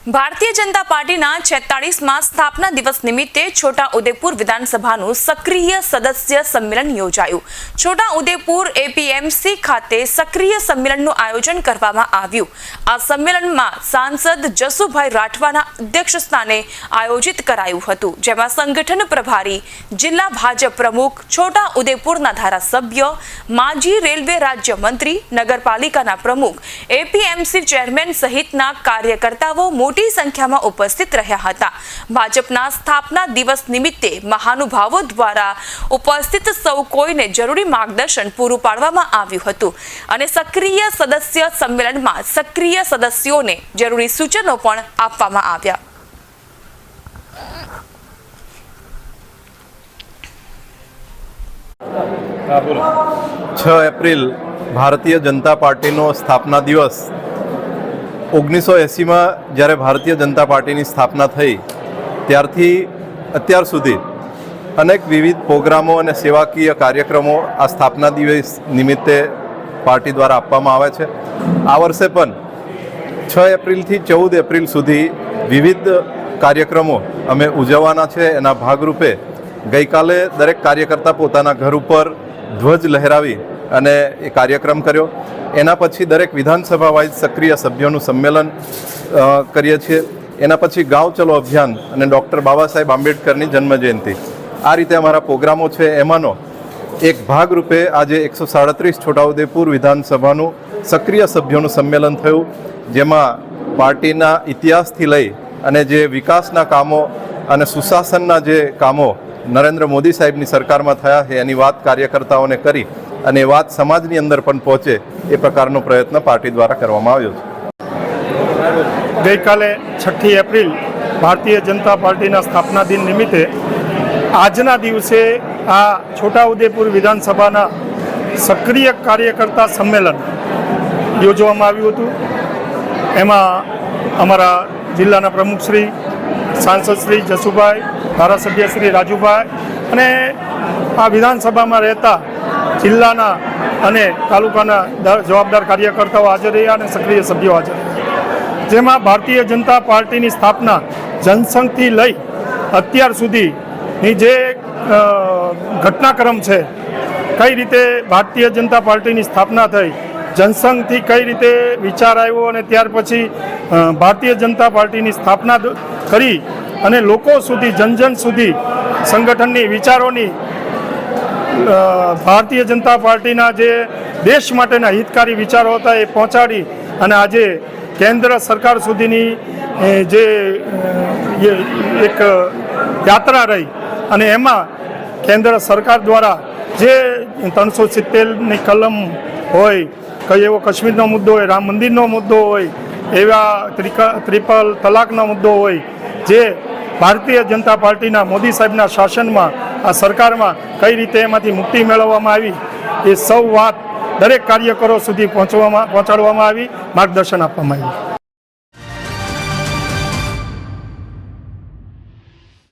भारतीय जनता पार्टीना 46માં સ્થાપના દિવસ નિમિત્તે છોટાઉદેપુર વિધાનસભાનું સક્રિય સદસ્ય સંમેલન યોજાયું। છોટાઉદેપુર એપીએમસી ખાતે સક્રિય સંમેલનનું આયોજન કરવામાં આવ્યું। આ સંમેલનમાં સાંસદ જસુભાઈ રાઠવાના અધ્યક્ષસ્થાને આયોજિત કરાયું હતું, જેમાં સંગઠન પ્રભારી, જિલ્લા ભાજપ પ્રમુખ, છોટાઉદેપુરના ધારાસભ્ય, માજી રેલવે રાજ્યમંત્રી, નગરપાલિકાના પ્રમુખ, એપીએમસી ચેરમેન સહિતના કાર્યકર્તાઓ મોટી સંખ્યામાં ઉપસ્થિત રહ્યા હતા। ભાજપના સ્થાપના દિવસ નિમિત્તે મહાનુભાવો દ્વારા ઉપસ્થિત સૌ કોઈને જરૂરી માર્ગદર્શન પૂરું પાડવામાં આવ્યું હતું અને સક્રિય સદસ્ય સંમેલનમાં સક્રિય સદસ્યોને જરૂરી સૂચનો પણ આપવામાં આવ્યા। 6 એપ્રિલ ભારતીય જનતા પાર્ટીનો સ્થાપના દિવસ। 1980માં જ્યારે ભારતીય જનતા પાર્ટીની સ્થાપના થઈ ત્યારથી અત્યાર સુધી અનેક વિવિધ પ્રોગ્રામો અને સેવાકીય કાર્યક્રમો આ સ્થાપના દિવસ નિમિત્તે પાર્ટી દ્વારા આપવામાં આવે છે। આ વર્ષે પણ 6 એપ્રિલથી 14 એપ્રિલ સુધી વિવિધ કાર્યક્રમો અમે ઉજવવાના છે। એના ભાગરૂપે ગઈકાલે દરેક કાર્યકર્તા પોતાના ઘર ઉપર ધ્વજ લહેરાવી અને એ કાર્યક્રમ કર્યો। એના પછી દરેક વિધાનસભા વાઇઝ સક્રિય સભ્યોનું સંમેલન કરીએ છીએ। એના પછી ગાંવ ચલો અભિયાન અને ડૉક્ટર બાબા સાહેબ આંબેડકરની જન્મજયંતિ, આ રીતે અમારા પ્રોગ્રામો છે। એમાંનો એક ભાગરૂપે આજે 137 છોટાઉદેપુર વિધાનસભાનું સક્રિય સભ્યોનું સંમેલન થયું, જેમાં પાર્ટીના ઇતિહાસથી લઈ અને જે વિકાસના કામો અને સુશાસનના જે કામો નરેન્દ્ર મોદી સાહેબની સરકારમાં થયા છે એની વાત કાર્યકર્તાઓને કરી અને એ વાત સમાજની અંદર પણ પહોંચે એ પ્રકારનો પ્રયત્ન પાર્ટી દ્વારા કરવામાં આવ્યો છે। ગઈકાલે 6 એપ્રિલ ભારતીય જનતા પાર્ટીના સ્થાપના દિન નિમિત્તે આજના દિવસે આ છોટાઉદેપુર વિધાનસભાના સક્રિય કાર્યકર્તા સંમેલન યોજવામાં આવ્યું હતું। એમાં અમારા જિલ્લાના પ્રમુખશ્રી, સાંસદ શ્રી જસુભાઈ, ધારાસભ્ય શ્રી રાજુભાઈ અને આ વિધાનસભામાં રહેતા જિલ્લાના અને તાલુકાના જવાબદાર કાર્યકર્તાઓ હાજર રહ્યા અને સક્રિય સભ્યો હાજર રહ્યા, જેમાં ભારતીય જનતા પાર્ટીની સ્થાપના જનસંઘથી લઈ અત્યાર સુધીની જે ઘટનાક્રમ છે, કઈ રીતે ભારતીય જનતા પાર્ટીની સ્થાપના થઈ, જનસંઘથી કઈ રીતે વિચાર આવ્યો અને ત્યાર પછી ભારતીય જનતા પાર્ટીની સ્થાપના કરી અને લોકો સુધી, જન સુધી સંગઠનની વિચારોની, ભારતીય જનતા પાર્ટીના જે દેશ માટેના હિતકારી વિચારો હતા એ પહોંચાડી અને આજે કેન્દ્ર સરકાર સુધીની જે એક યાત્રા રહી અને એમાં કેન્દ્ર સરકાર દ્વારા જે 370ની કલમ હોય, કઈ એવો કાશ્મીરનો મુદ્દો હોય, રામ મંદિરનો મુદ્દો હોય, એવા ટ્રિપલ તલાકનો મુદ્દો હોય, જે ભારતીય જનતા પાર્ટીના મોદી સાહેબના શાસનમાં આ સરકારમાં કઈ રીતે એમાંથી મુક્તિ મેળવવામાં આવી, એ સૌ વાત દરેક કાર્યકરો સુધી પહોંચાડવામાં આવી, માર્ગદર્શન આપવામાં આવ્યું।